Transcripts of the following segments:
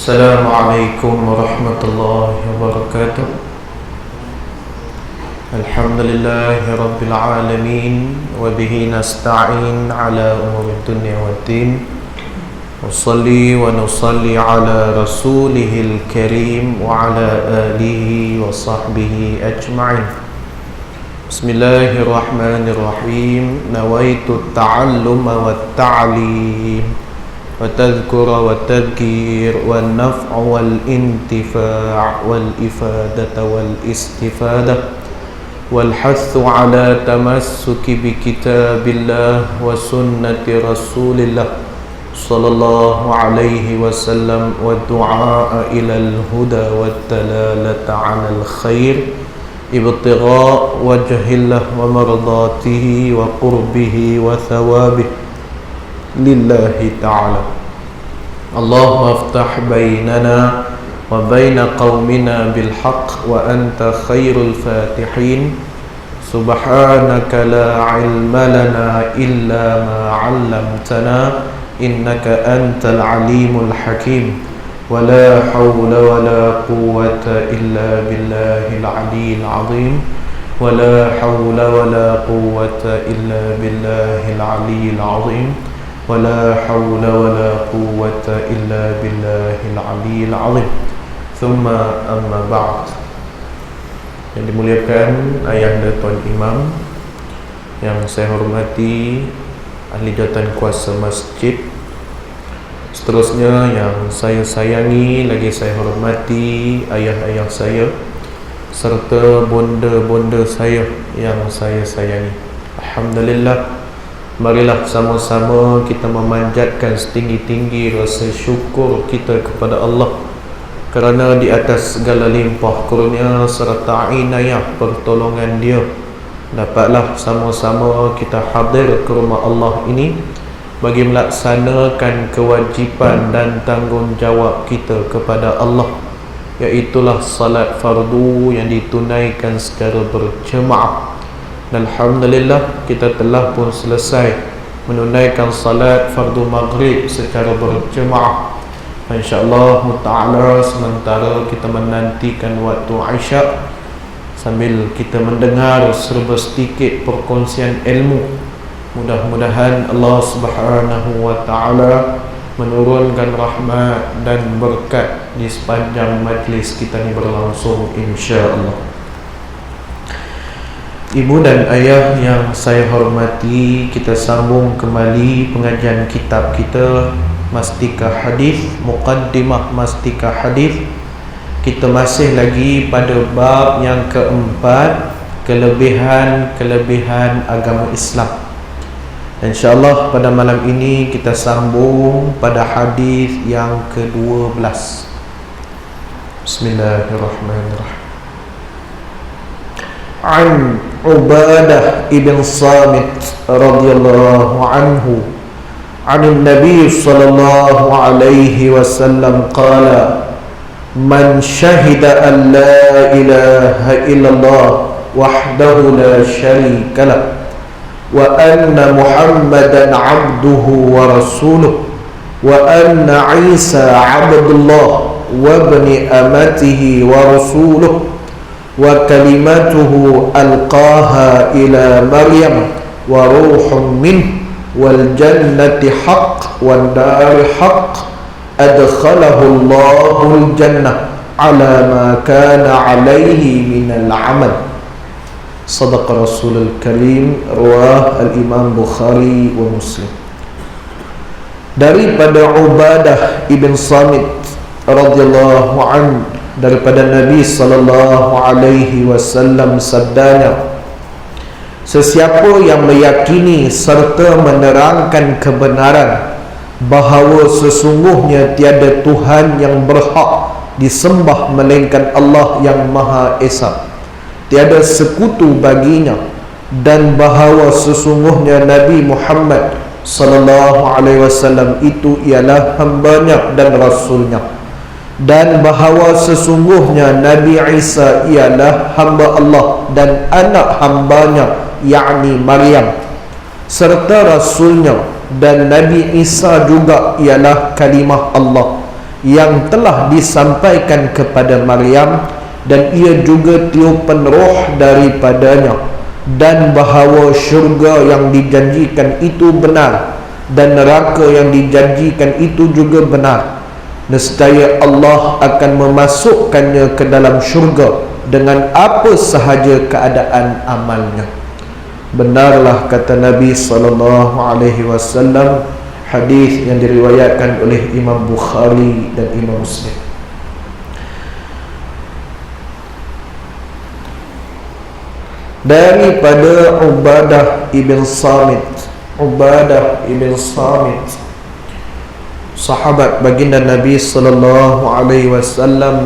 Assalamualaikum warahmatullahi wabarakatuh. Alhamdulillahi rabbil alamin, wa bihi nasta'in ala umuri dunya waddin. Wa salli wa nusalli ala rasulihil karim wa ala alihi wa sahbihi ajma'in. Bismillahirrahmanirrahim. Nawaitu ta'alluma wa ta'lim وتذكر والتذكير والنفع والانتفاع والإفادة والاستفادة والحث على تمسك بكتاب الله وسنة رسول الله صلى الله عليه وسلم والدعاء إلى الهدى والدلالة على الخير ابتغاء وجه الله ومرضاته وقربه وثوابه lillahi ta'ala. Allahumma aftah bainana wa baina qaumina bil haqq wa anta khairul fatihin. Subhanaka la ilma lana illa ma 'allamtana innaka antal alimul hakim. Wa la hawla wa la quwwata illa billahil aliyyil azim. Wa la hawla wa la quwwata illa billahil aliyyil azim. ولا حول ولا قوة إلا بالله العلي العظيم. ثم أما بعد. Yang dimuliakan ayahanda Tuan Imam, yang saya hormati ahli jawatan kuasa masjid, seterusnya yang saya sayangi lagi saya hormati ayah-ayah saya serta bonda-bonda saya yang saya sayangi. Alhamdulillah, marilah sama-sama kita memanjatkan setinggi-tinggi rasa syukur kita kepada Allah kerana di atas segala limpah kurnia serta inayah pertolongan Dia, dapatlah sama-sama kita hadir ke rumah Allah ini bagi melaksanakan kewajipan dan tanggungjawab kita kepada Allah, iaitulah salat fardu yang ditunaikan secara berjemaah. Alhamdulillah, kita telah pun selesai menunaikan salat fardu maghrib secara berjemaah. InsyaAllah ta'ala sementara kita menantikan waktu Isyak, sambil kita mendengar serba sedikit perkongsian ilmu, mudah-mudahan Allah Subhanahu wa ta'ala menurunkan rahmat dan berkat di sepanjang majlis kita ni berlangsung, insyaAllah. Ibu dan ayah yang saya hormati, kita sambung kembali pengajian kitab kita Mastika Hadis, Muqaddimah Mastika Hadis. Kita masih lagi pada bab yang keempat, kelebihan-kelebihan agama Islam. InsyaAllah pada malam ini kita sambung pada hadis yang ke-12. Bismillahirrahmanirrahim. An Ubadah ibn Samit radhiyallahu anhu an Nabi sallallahu alaihi wasallam qala man syahida an la ilaha illallah wahdahu la syarika lah wa anna Muhammadan abduhu wa rasuluh wa anna Isa abdullah wa ibni amatihi wa rasuluh wa kalimatuhu alqaha ila Maryam wa ruhun min wal jannati haqq wal dari haqq adkhalahu Allahul jannah ala ma kana alaihi minal amal. Sadaqa Rasulul Karim, rawah al-Imam Bukhari wa Muslim. Daripada Ubadah ibn Samit radhiyallahu anhu, daripada Nabi sallallahu alaihi wasallam sabdanya, sesiapa yang meyakini serta menerangkan kebenaran bahawa sesungguhnya tiada Tuhan yang berhak disembah melainkan Allah yang Maha Esa, tiada sekutu baginya, dan bahawa sesungguhnya Nabi Muhammad sallallahu alaihi wasallam itu ialah hamba-Nya dan rasulnya, dan bahawa sesungguhnya Nabi Isa ialah hamba Allah dan anak hamba-Nya, yakni Maryam, serta rasulnya, dan Nabi Isa juga ialah kalimah Allah, yang telah disampaikan kepada Maryam, dan ia juga tiupan roh daripadanya, dan bahawa syurga yang dijanjikan itu benar dan neraka yang dijanjikan itu juga benar. Nescaya Allah akan memasukkannya ke dalam syurga dengan apa sahaja keadaan amalnya. Benarlah kata Nabi SAW. Hadis yang diriwayatkan oleh Imam Bukhari dan Imam Muslim. Daripada Ubadah ibn Samit, sahabat baginda Nabi SAW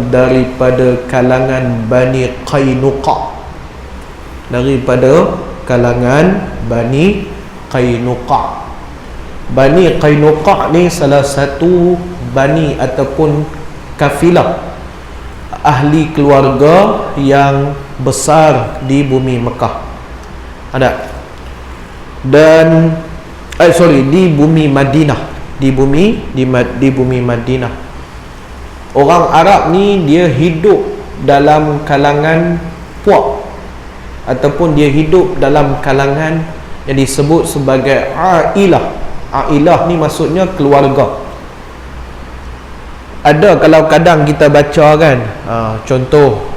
daripada kalangan Bani Qainuqa, Bani Qainuqa ni salah satu bani ataupun kafilah ahli keluarga yang besar di bumi Mekah. Di bumi Madinah, di bumi Madinah. Orang Arab ni dia hidup dalam kalangan puak, ataupun dia hidup dalam kalangan yang disebut sebagai ailah. Ailah ni maksudnya keluarga. Ada kalau kadang kita baca kan, contoh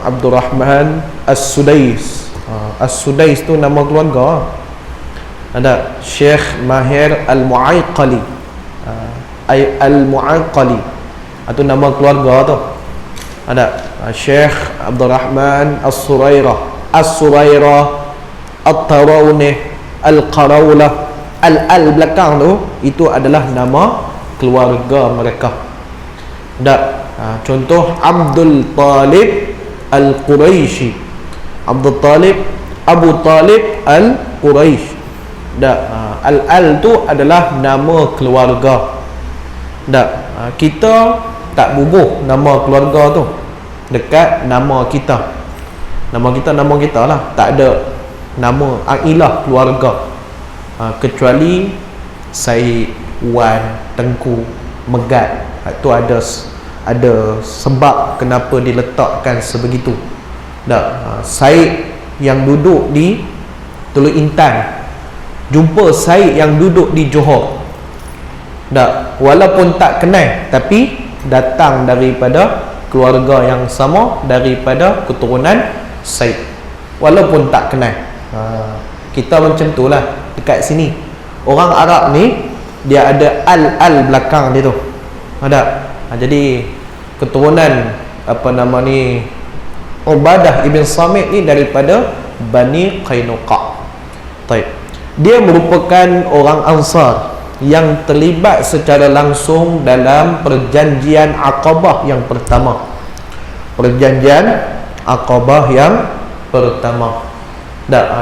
Abdul Rahman As-Sudais. As-Sudais tu nama keluarga. Ada Syekh Mahir Al-Mu'ayqali, Al-Mu'ayqali itu nama keluarga tu. Ada Syekh Abdul Rahman As-Surairah, At-Tarawnih, Al-Qarawlah. Al belakang tu itu adalah nama keluarga mereka. Contoh Abdul Talib Al-Quraishi, Abdul Talib, Abu Talib Al-Quraish. Al tu adalah nama keluarga. Kita tak bubuh nama keluarga tu dekat nama kita. Nama kita lah, tak ada nama ailah keluarga. Kecuali Syed, Wan, Tengku, Megat. Itu ada sebab kenapa diletakkan sebegitu. Syed yang duduk di Teluk Intan jumpa Syed yang duduk di Johor. Walaupun tak kenal, tapi datang daripada keluarga yang sama, daripada keturunan Syed, walaupun tak kenal. Kita macam tu lah. Dekat sini orang Arab ni dia ada al belakang dia tu. Jadi keturunan Ubadah ibn Samit ni daripada Bani Qainuqa. Dia merupakan orang Ansar yang terlibat secara langsung dalam perjanjian Aqabah yang pertama.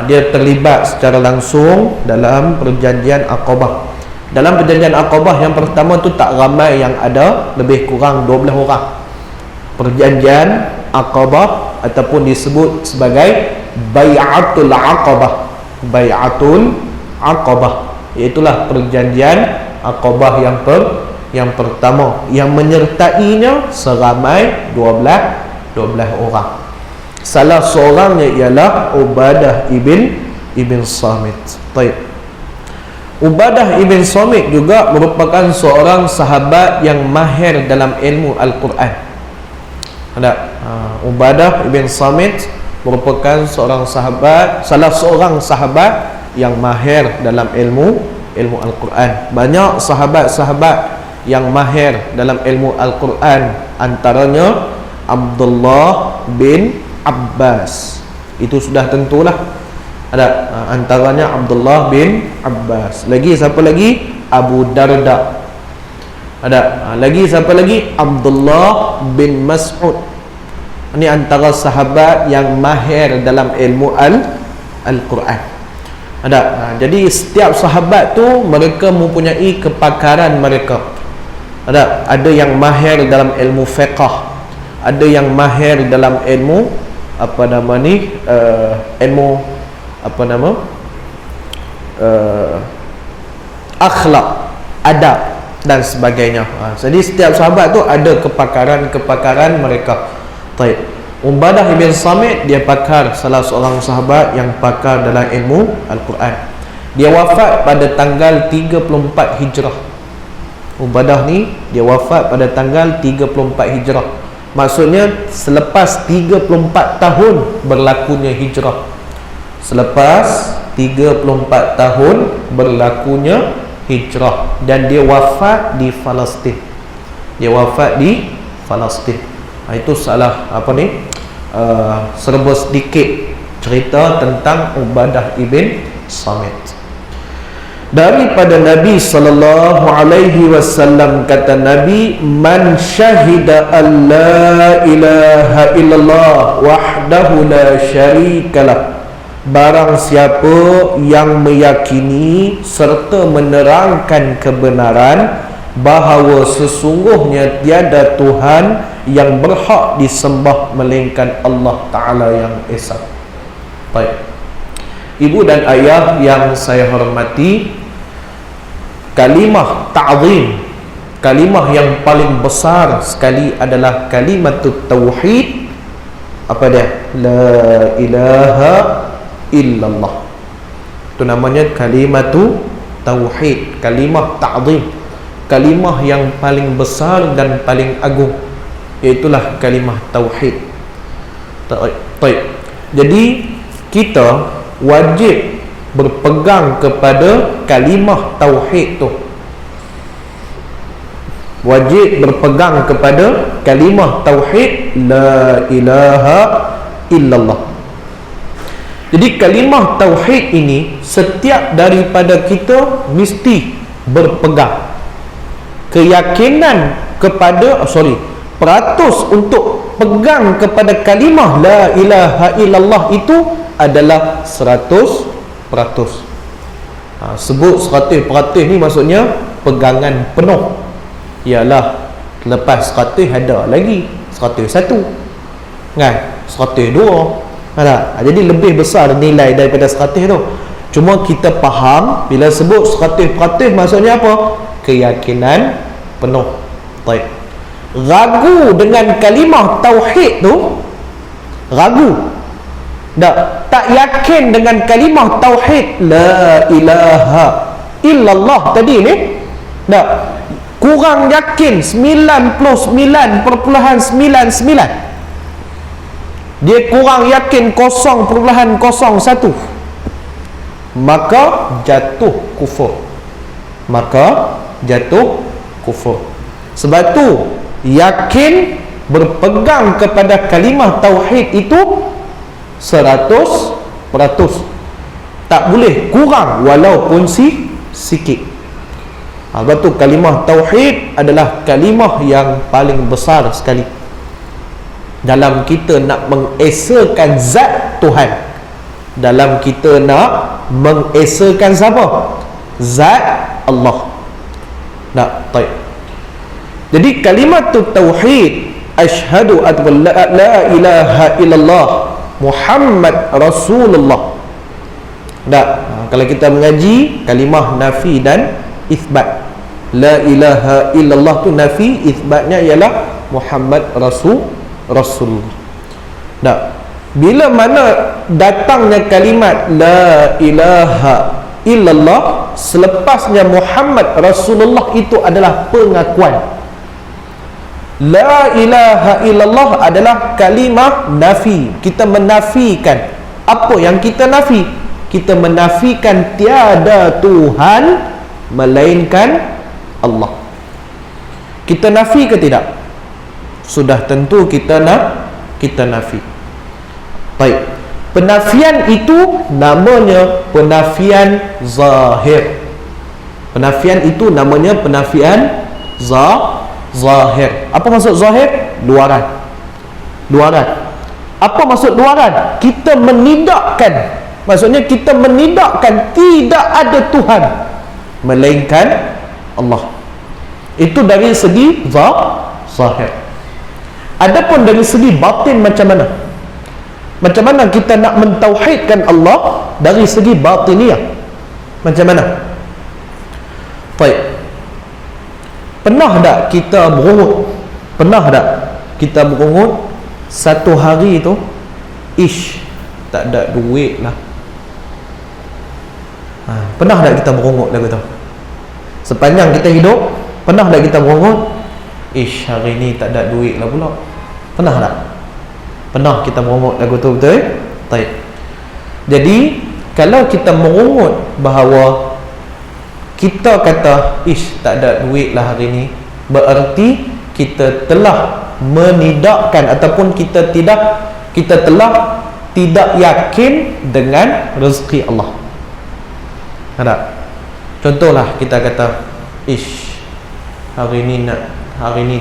Dia terlibat secara langsung dalam perjanjian Aqabah. Dalam perjanjian Aqabah yang pertama tu tak ramai yang ada, lebih kurang 12 orang. Perjanjian Aqabah ataupun disebut sebagai Bai'atul Aqabah. Iaitulah perjanjian Aqabah yang pertama, yang menyertainya seramai 12 orang. Salah seorangnya ialah Ubadah ibn Samit. Ubadah ibn Samit juga merupakan seorang sahabat yang mahir dalam ilmu Al-Quran. Ubadah ibn Samit merupakan salah seorang sahabat yang mahir dalam ilmu Al-Quran. Banyak sahabat-sahabat yang mahir dalam ilmu Al-Quran, antaranya Abdullah bin Abbas. Itu sudah tentulah. Antaranya Abdullah bin Abbas. Lagi siapa lagi? Abu Darda. Lagi siapa lagi? Abdullah bin Mas'ud. Ini antara sahabat yang mahir dalam ilmu Al-Quran. Jadi setiap sahabat tu mereka mempunyai kepakaran mereka. Ada yang mahir dalam ilmu fiqh, ada yang mahir dalam ilmu akhlak, adab. dan sebagainya. Jadi setiap sahabat tu ada kepakaran mereka. Baik. Ubadah ibn Samit, dia pakar, salah seorang sahabat yang pakar dalam ilmu Al-Quran. Dia wafat pada tanggal 34 Hijrah. Ubadah ni dia wafat pada tanggal 34 Hijrah. Maksudnya selepas 34 tahun berlakunya hijrah. Selepas 34 tahun berlakunya hijrah, dan dia wafat di Palestin. Dia wafat di Palestin. Itu salah serba sedikit cerita tentang Ubadah ibn Samit. Daripada Nabi sallallahu alaihi wasallam, kata Nabi, man syahida an la ilaha illallah wahdahu la syarikalah, barang siapa yang meyakini serta menerangkan kebenaran bahawa sesungguhnya tiada Tuhan yang berhak disembah melainkan Allah Ta'ala yang Esa. Baik. Ibu dan ayah yang saya hormati, kalimah ta'zim, kalimah yang paling besar sekali adalah kalimatut tauhid. Apa dia? La ilaha illallah. Itu namanya kalimatu tauhid, kalimah ta'zim, kalimah yang paling besar dan paling agung, iaitulah kalimah tauhid. Baik. Jadi kita wajib berpegang kepada kalimah tauhid tu. Wajib berpegang kepada kalimah tauhid la ilaha illallah. Jadi kalimah tauhid ini setiap daripada kita mesti berpegang. Keyakinan kepada peratus untuk pegang kepada kalimah la ilaha illallah itu adalah 100%. Sebut 100% ni maksudnya pegangan penuh. Ialah lepas 100 ada lagi 101 kan, 102 ada. Jadi lebih besar nilai daripada 100 tu. Cuma kita faham bila sebut 100% maksudnya apa? Keyakinan penuh. Baik. Ragu dengan kalimah tauhid tu, ragu, tak yakin dengan kalimah tauhid la ilaha illallah tadi ni, kurang yakin 99.99, dia kurang yakin 0.01, maka jatuh kufur. Sebab tu yakin berpegang kepada kalimah tauhid itu 100%, tak boleh kurang walaupun sikit. Sebab tu kalimah tauhid adalah kalimah yang paling besar sekali dalam kita nak mengesakan zat Tuhan, dalam kita nak mengesakan siapa? Zat Allah. Baik. Jadi kalimat tauhid, asyhadu an la ilaha illallah Muhammad Rasulullah. Kalau kita mengaji kalimah nafi dan isbat, la ilaha illallah tu nafi, isbatnya ialah Muhammad Rasulullah. Bila mana datangnya kalimat la ilaha illallah, selepasnya Muhammad Rasulullah, itu adalah pengakuan. La ilaha illallah adalah kalimah nafi. Kita menafikan apa yang kita nafi? Kita menafikan tiada Tuhan melainkan Allah. Kita nafi ke tidak? Sudah tentu kita nafi. Baik. Penafian itu namanya penafian zahir. Penafian itu namanya penafian zahir. Apa maksud zahir? Luaran. Apa maksud luaran? Kita menidakkan, maksudnya kita menidakkan tidak ada Tuhan melainkan Allah. Itu dari segi zahir. Adapun dari segi batin macam mana? Macam mana kita nak mentauhidkan Allah dari segi batiniyah? Macam mana? Baik. Pernah tak kita berungut? Pernah tak kita berungut satu hari tu, ish, tak ada duit lah. Pernah tak kita berungut lagu tu? Sepanjang kita hidup, pernah tak kita berungut, ish, hari ni tak ada duit lah pula? Pernah tak? Pernah kita berungut lagu tu, betul? Baik. Jadi kalau kita merungut bahawa kita kata ish, tak ada duit lah hari ni, berarti kita telah menidakkan ataupun kita telah tidak yakin dengan rezeki Allah. Ada? Contohlah kita kata ish, hari ni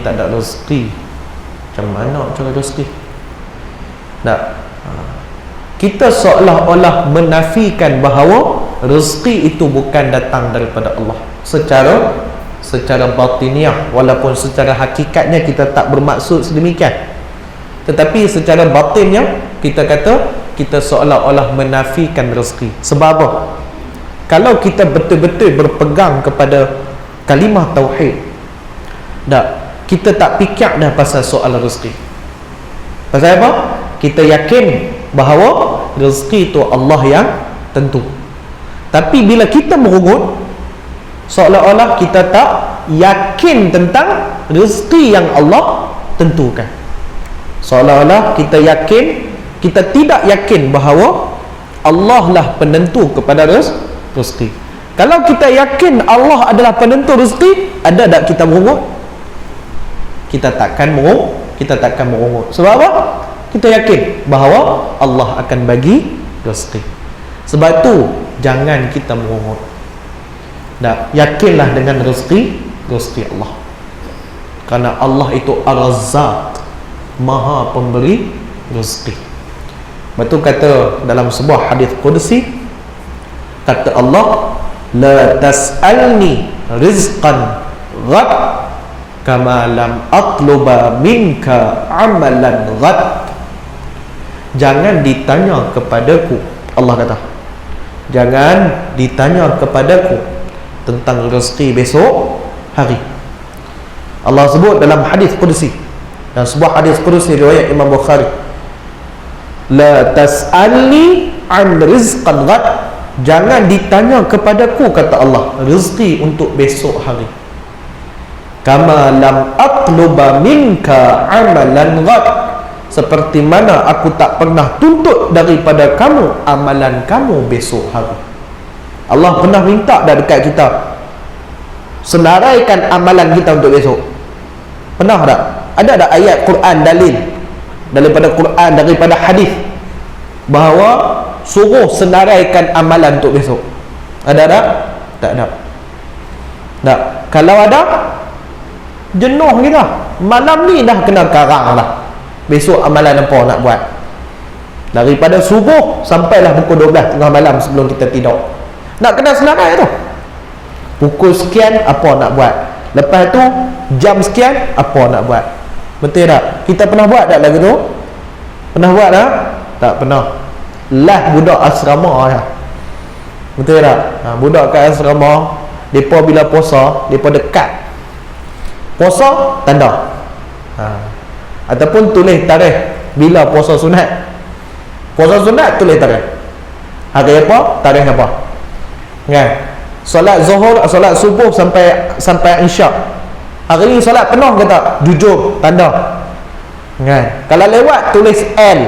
tak ada rezeki. Macam mana cari rezeki? Tak. Kita seolah-olah menafikan bahawa rezeki itu bukan datang daripada Allah secara batiniah, walaupun secara hakikatnya kita tak bermaksud sedemikian, tetapi secara batinnya kita kata kita seolah-olah menafikan rezeki. Sebab apa? Kalau kita betul-betul berpegang kepada kalimah tauhid, kita tak fikir dah pasal soal rezeki. Pasal apa? Kita yakin bahawa rezeki itu Allah yang tentu. Tapi bila kita merungut, seolah-olah kita tak yakin tentang rezeki yang Allah tentukan. Seolah-olah kita tidak yakin bahawa Allah lah penentu kepada rezeki. Kalau kita yakin Allah adalah penentu rezeki, ada tak kita merungut? Kita takkan merungut. Sebab apa? Kita yakin bahawa Allah akan bagi rezeki. Sebab tu jangan kita merungut. Yakinlah dengan rezeki Allah. Kerana Allah itu Ar-Razzaq, Maha pemberi rezeki. Betul kata dalam sebuah hadis qudsi, kata Allah, la tas'alni rizqan ghad kama lam atluba minka amalan ghad. Jangan ditanya kepadaku, Allah kata, jangan ditanya kepadaku tentang rezeki besok hari. Allah sebut dalam hadis qudsi, dan sebuah hadis qudsi riwayat Imam Bukhari, la tas'alni an rizqan ghad, jangan ditanya kepadaku, kata Allah, rezeki untuk besok hari. Kama lam atluba minka amalan ghad, seperti mana aku tak pernah tuntut daripada kamu amalan kamu besok hari. Allah pernah minta dah dekat kita senaraikan amalan kita untuk besok? Pernah tak? Ada tak ayat Quran dalil daripada Quran, daripada hadis bahawa suruh senaraikan amalan untuk besok? Ada tak? Tak ada. Tak. Kalau ada, jenuh kita. Malam ni dah kena karang dah. Besok amalan apa nak buat? Daripada subuh sampailah pukul 12 tengah malam sebelum kita tidur, nak kena senarai tu. Pukul sekian apa nak buat, lepas tu jam sekian apa nak buat. Betul tak? Kita pernah buat tak lagu tu? Pernah buat tak? Tak pernah. Lah budak asrama ya. Betul tak? Budak kat asrama, depa bila puasa, depa dekat puasa tanda, ataupun tulis tarikh bila puasa sunat. Puasa sunat tulis tarikh, hari apa, tarikh apa, kan? Solat zuhur, solat subuh sampai isyak, hari ni solat penuh ke tak, jujur tanda, kan? Kalau lewat tulis L,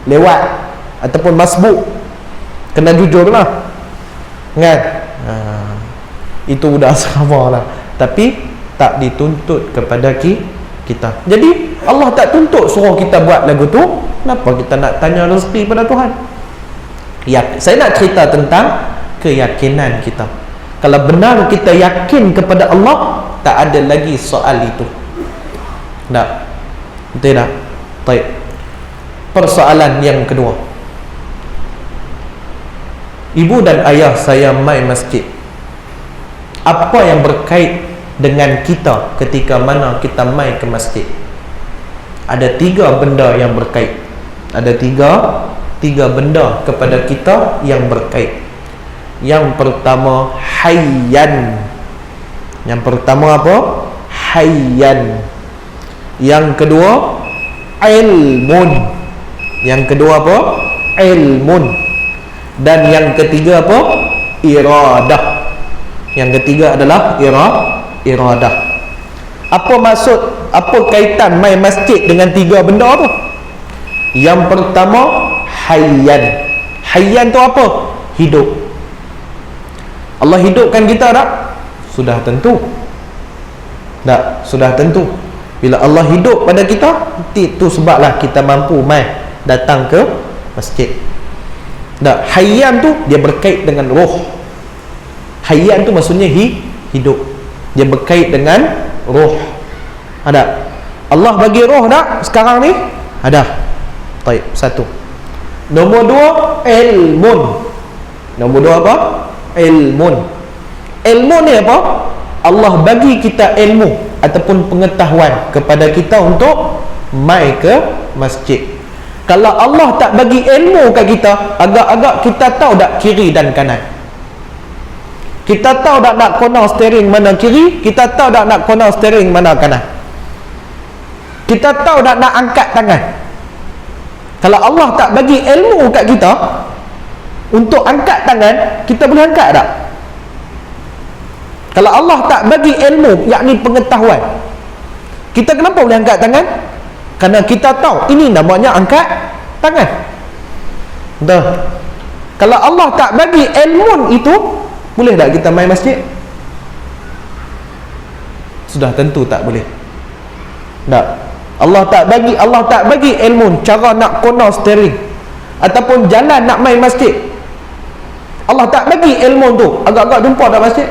lewat, ataupun masbuk, kena jujur lah, kan? Itu budak asrama lah. Tapi tak dituntut kepada kita. Jadi Allah tak tuntut suruh kita buat lagu tu. Kenapa kita nak tanya rezeki pada Tuhan? Ya, saya nak cerita tentang keyakinan kita. Kalau benar kita yakin kepada Allah, tak ada lagi soal itu. Tak? Betul tak? Baik. Persoalan yang kedua, ibu dan ayah saya mai masjid. Apa yang berkait dengan kita ketika mana kita mai ke masjid? Ada tiga benda yang berkait. Ada tiga benda kepada kita yang berkait. Yang pertama, hayyan. Yang pertama apa? hayyan. Yang kedua, ilmun. Yang kedua apa? Ilmun. Dan yang ketiga apa? Iradah. Yang ketiga adalah iradah. Apa maksud, apa kaitan main masjid dengan tiga benda tu? Yang pertama, hayyan. Hayyan tu apa? Hidup. Allah hidupkan kita tak? Sudah tentu. Tak, sudah tentu. Bila Allah hidup pada kita, itu sebablah kita mampu mai datang ke masjid. Tak, hayyan tu dia berkait dengan roh. Hayyan tu maksudnya hidup. Dia berkait dengan roh. Ada. Allah bagi roh tak sekarang ni? Ada. Baik, satu. Nombor dua, ilmun. Nombor dua apa? Ilmun. Ilmu ni apa? Allah bagi kita ilmu ataupun pengetahuan kepada kita untuk mai ke masjid. Kalau Allah tak bagi ilmu kat kita, agak-agak kita tahu tak kiri dan kanan. Kita tahu tak nak corner steering mana kiri, kita tahu tak nak corner steering mana kanan. Kita tahu tak nak angkat tangan. Kalau Allah tak bagi ilmu kat kita untuk angkat tangan, kita boleh angkat tak? Kalau Allah tak bagi ilmu, yakni pengetahuan, kita kenapa boleh angkat tangan? Kerana kita tahu ini namanya angkat tangan. Betul? Kalau Allah tak bagi ilmu itu, boleh tak kita main masjid? Sudah tentu tak boleh. Tak. Allah tak bagi ilmu cara nak corner steering ataupun jalan nak main masjid. Allah tak bagi ilmu tu, agak-agak jumpa tak masjid?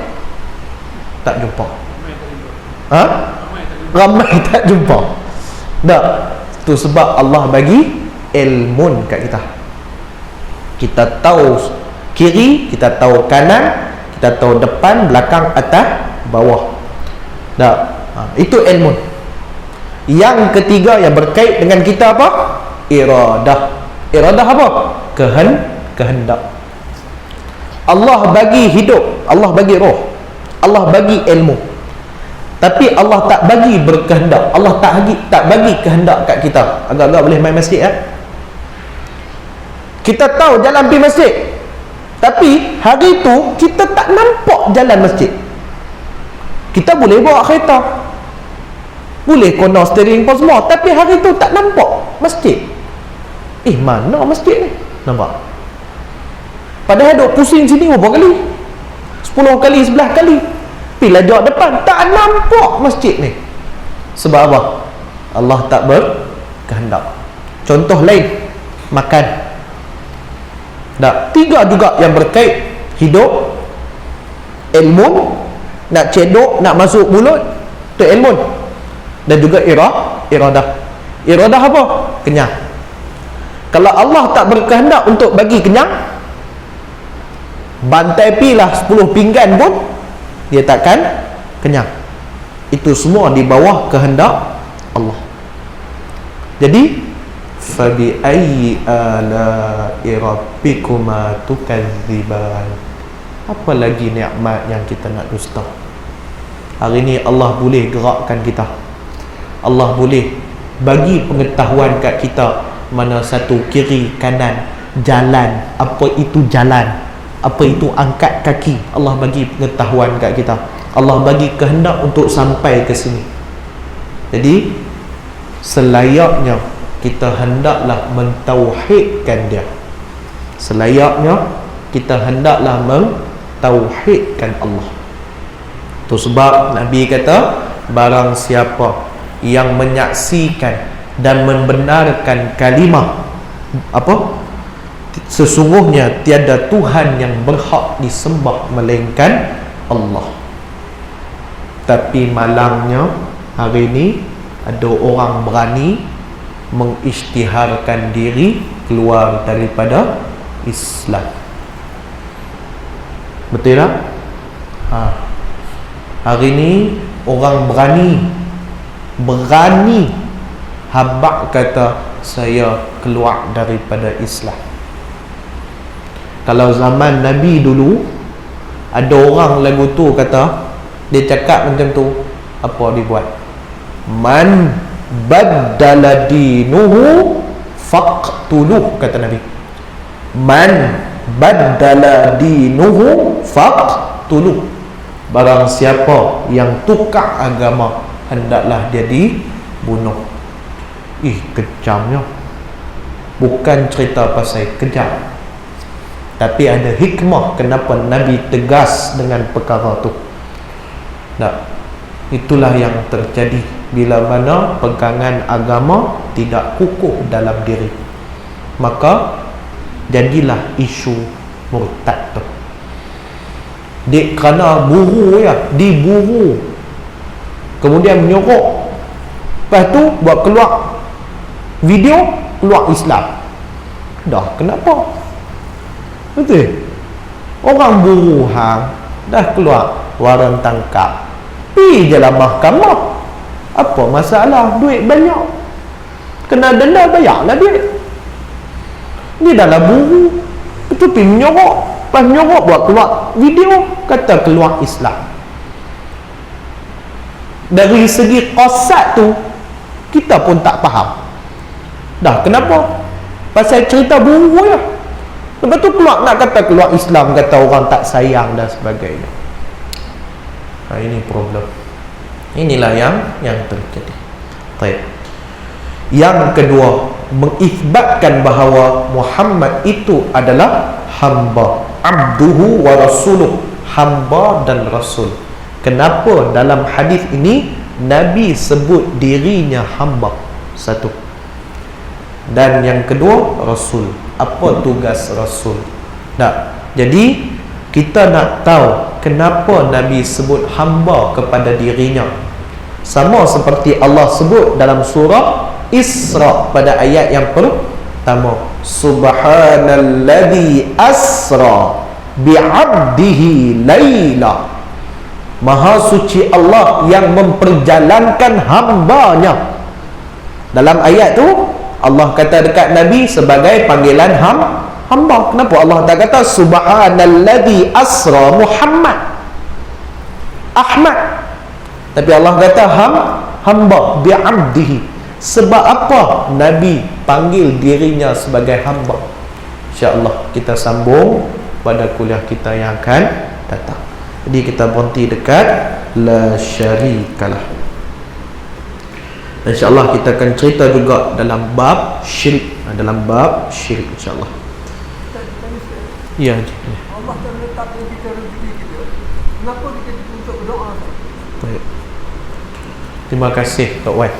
Tak jumpa. Ha? Ramai tak jumpa. Tak. Tu sebab Allah bagi ilmu kat kita. Kita tahu kiri, kita tahu kanan, kita tahu depan, belakang, atas, bawah. Tak. Itu ilmu. Yang ketiga yang berkait dengan kita apa? Iradah. Iradah apa? Kehendak. Allah bagi hidup, Allah bagi roh, Allah bagi ilmu. Tapi Allah tak bagi berkehendak. Allah tak bagi kehendak kat kita. Agak-agak boleh main masjid ya? Kita tahu jalan pergi masjid, tapi hari tu kita tak nampak jalan masjid. Kita boleh bawa kereta, boleh corner steering pun semua, tapi hari tu tak nampak masjid. Mana masjid ni? Nampak? Padahal duk pusing sini berapa kali? 10 kali, 11 kali. Bila jauh depan, tak nampak masjid ni. Sebab apa? Allah tak berkehendak. Contoh lain, makan. Tak, tiga juga yang berkait hidup, ilmu, nak cedok, nak masuk mulut, tu ilmu. Dan juga iradah. Iradah apa? Kenyang. Kalau Allah tak berkehendak untuk bagi kenyang, bantai pilah 10 pinggan pun dia takkan kenyang. Itu semua di bawah kehendak Allah. Jadi fabi ayyi ala'i rabbikuma tukadziban. Apa lagi nikmat yang kita nak dusta? Hari ni Allah boleh gerakkan kita. Allah boleh bagi pengetahuan kat kita mana satu, kiri, kanan, jalan, apa itu jalan, apa itu angkat kaki. Allah bagi pengetahuan kat kita. Allah bagi kehendak untuk sampai ke sini. Jadi selayaknya kita hendaklah mentauhidkan dia. Selayaknya kita hendaklah mentauhidkan Allah. Tu sebab Nabi kata, barang siapa yang menyaksikan dan membenarkan kalimah apa? Sesungguhnya tiada Tuhan yang berhak disembah melainkan Allah. Tapi malangnya hari ini ada orang berani mengisytiharkan diri keluar daripada Islam. Betul tak? Hari ini orang berani habaq kata saya keluar daripada Islam. Kalau zaman Nabi dulu, ada orang lagu tu kata, dia cakap macam tu, Apa dibuat? Man baddala dinuhu faqtuluh, kata Nabi. Man baddala dinuhu faqtuluh. Barang siapa yang tukar agama, hendaklah dia dibunuh. Kejamnya. Bukan cerita pasal kejam, tapi ada hikmah kenapa Nabi tegas dengan perkara tu. Itulah yang terjadi bila mana pegangan agama tidak kukuh dalam diri, maka jadilah isu murtad tu. Kerana buru diburu, kemudian menyorok, lepas tu buat keluar video, keluar Islam. Kenapa? Betul? Orang buru hang dah keluar waran tangkap, pergi je lah mahkamah. Apa masalah? Duit banyak, kena denda, bayarlah duit. Ni dah lah buru, itu pergi menyorok, pas menyorok buat keluar video, kata keluar Islam. Dari segi qasad tu kita pun tak faham. Kenapa? Pasal cerita buru ya. Lepas tu keluar nak kata keluar Islam, kata orang tak sayang dan sebagainya. Ini problem. Inilah yang terjadi. Baik. Yang kedua, mengisbatkan bahawa Muhammad itu adalah hamba, abduhu wa rasuluh, hamba dan rasul. Kenapa dalam hadis ini Nabi sebut dirinya hamba? Satu. Dan yang kedua, rasul. Apa tugas rasul? Jadi kita nak tahu kenapa Nabi sebut hamba kepada dirinya. Sama seperti Allah sebut dalam surah Isra pada ayat yang pertama, subhanalladzi asra bi'abdihi laila. Maha suci Allah yang memperjalankan hambanya. Dalam ayat tu Allah kata dekat Nabi sebagai panggilan hamba. Kenapa Allah tak kata subhanalladzi asra Muhammad Ahmad, tapi Allah kata hamba bi'abdihi? Sebab apa Nabi panggil dirinya sebagai hamba? InsyaAllah kita sambung pada kuliah kita yang akan datang. Jadi kita berhenti dekat la syarikalah. InsyaAllah kita akan cerita juga dalam bab syirik, insyaAllah. Ya, Allah telah letakkan kita rezeki kita. Kenapa kita dituntut berdoa? Baik. Terima kasih Tok Wan.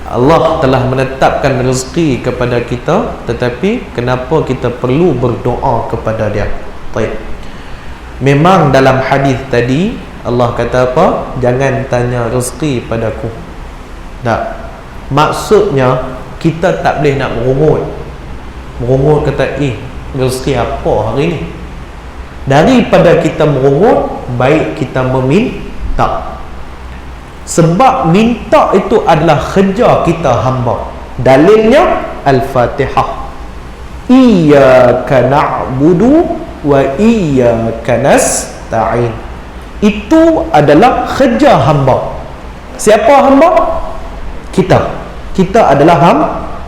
Allah telah menetapkan rezeki kepada kita, tetapi kenapa kita perlu berdoa kepada Dia? Baik. Memang dalam hadis tadi Allah kata apa? Jangan tanya rezeki padaku. Maksudnya kita tak boleh nak merungut kata rezeki apa hari ni. Daripada kita merungut, baik kita meminta. Sebab minta itu adalah kerja kita hamba. Dalilnya Al-Fatihah. Iyyaka na'budu wa iyyaka nasta'in. Itu adalah kerja hamba. Siapa hamba? Kita adalah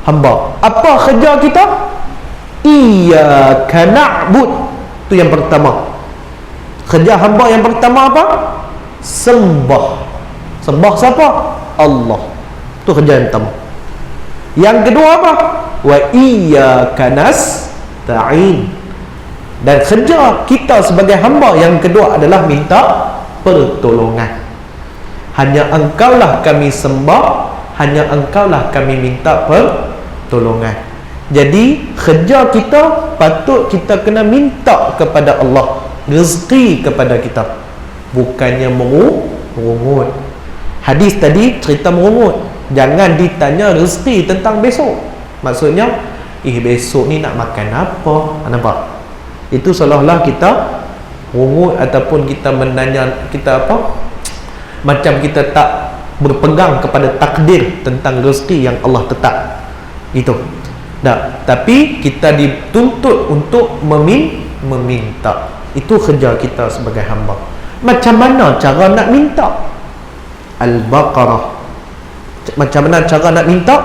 hamba. Apa kerja kita? Iyyaka na'bud. Itu yang pertama. Kerja hamba yang pertama apa? Sembah. Sembah siapa? Allah. Itu kerja yang pertama. Yang kedua apa? Wa iyyaka nasta'in. Dan kerja kita sebagai hamba yang kedua adalah minta pertolongan. Hanya engkaulah kami sembah, hanya engkaulah kami minta pertolongan. Jadi kerja kita patut kita kena minta kepada Allah rezeki kepada kita, bukannya merungut. Hadis tadi cerita merungut. Jangan ditanya rezeki tentang besok. Maksudnya besok ni nak makan apa? Nampak? Itu seolah-olah kita rungut ataupun kita menanya kita apa? Macam kita tak berpegang kepada takdir tentang rezeki yang Allah tetap. Itu. Tapi kita dituntut untuk meminta. Itu kerja kita sebagai hamba. Macam mana cara nak minta? Al-Baqarah. Macam mana cara nak minta?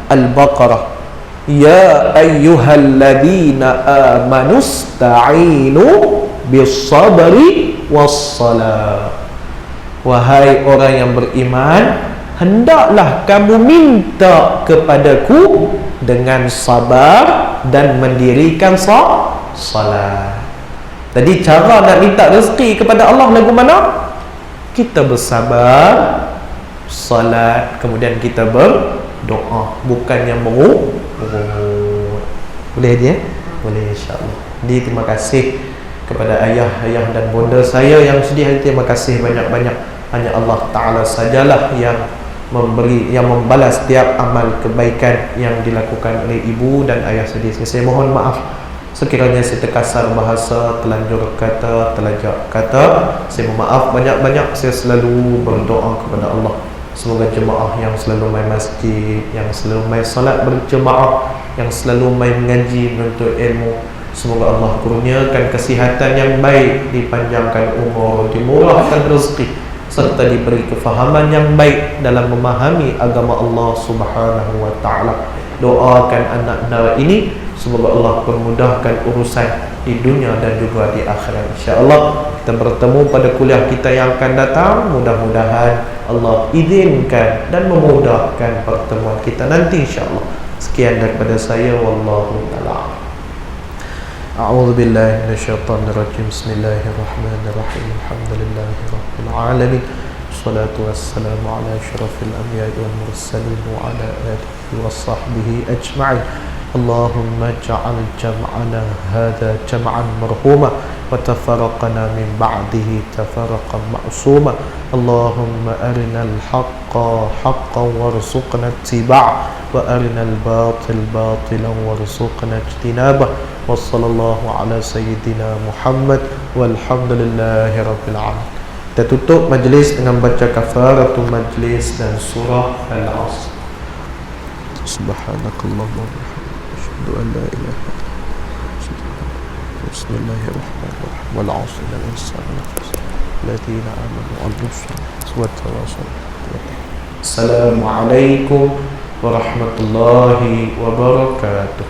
Al-Baqarah. Ya ayyuhalladzina amanu sta'inu bis-sabri was-salah. Wahai orang yang beriman, hendaklah kamu minta kepadaku dengan sabar dan mendirikan salat. Jadi cara nak minta rezeki kepada Allah lagu mana? Kita bersabar, salat, kemudian kita berdoa, bukan yang mengurut. Boleh dia? Boleh, insya-Allah. Jadi terima kasih kepada ayah dan bonda saya yang sedih. Terima kasih banyak-banyak. Hanya Allah Ta'ala sajalah yang memberi, yang membalas setiap amal kebaikan yang dilakukan oleh ibu dan ayah sedih. Saya mohon maaf sekiranya saya terkasar bahasa, telanjur kata, telajak kata. Saya mohon maaf banyak-banyak. Saya selalu berdoa kepada Allah, semoga jemaah yang selalu main masjid, yang selalu main salat berjemaah, yang selalu main mengaji, menuntut ilmu, semoga Allah kurniakan kesihatan yang baik, dipanjangkan umur, dimurahkan rezeki, serta diberi kefahaman yang baik dalam memahami agama Allah Subhanahu wa ta'ala. Doakan anak-anak ini, semoga Allah permudahkan urusan di dunia dan juga di akhirat. InsyaAllah kita bertemu pada kuliah kita yang akan datang. Mudah-mudahan Allah izinkan dan memudahkan pertemuan kita nanti, insyaAllah. Sekian daripada saya. Wallahu ta'ala. A'udzu billahi minasyaitonir rajim. Bismillahirrahmanirrahim. Alhamdulillahi rabbil alamin. Wassalatu wassalamu ala asyrafil anbiya'i wal mursalin wa ala alihi wa sahbihi ajma'in. Allahumma ja'al jam'ana hadha jam'an marhuma wa tafarraqana min ba'dihi tafarraqan ma'suma. Allahumma arinal haqqa haqqan warzuqna ittiba' wa arinal batil batilan warzuqna ijtinabah. Wa sallallahu ala sayyidina Muhammad walhamdulillahi rabbil alamin. Kita tutup majlis dengan baca kafaratul majlis dan surah Al-Asr. Subhanakallahumma wa bihamdika asyhadu an la ilaha illa anta. Bismillahirrahmanirrahim. Wal 'asri innal insana lafi khusr. Alladziina aamanu wa 'amilus shalihati wa tawassaw bil haqqi. Assalamualaikum warahmatullahi wabarakatuh.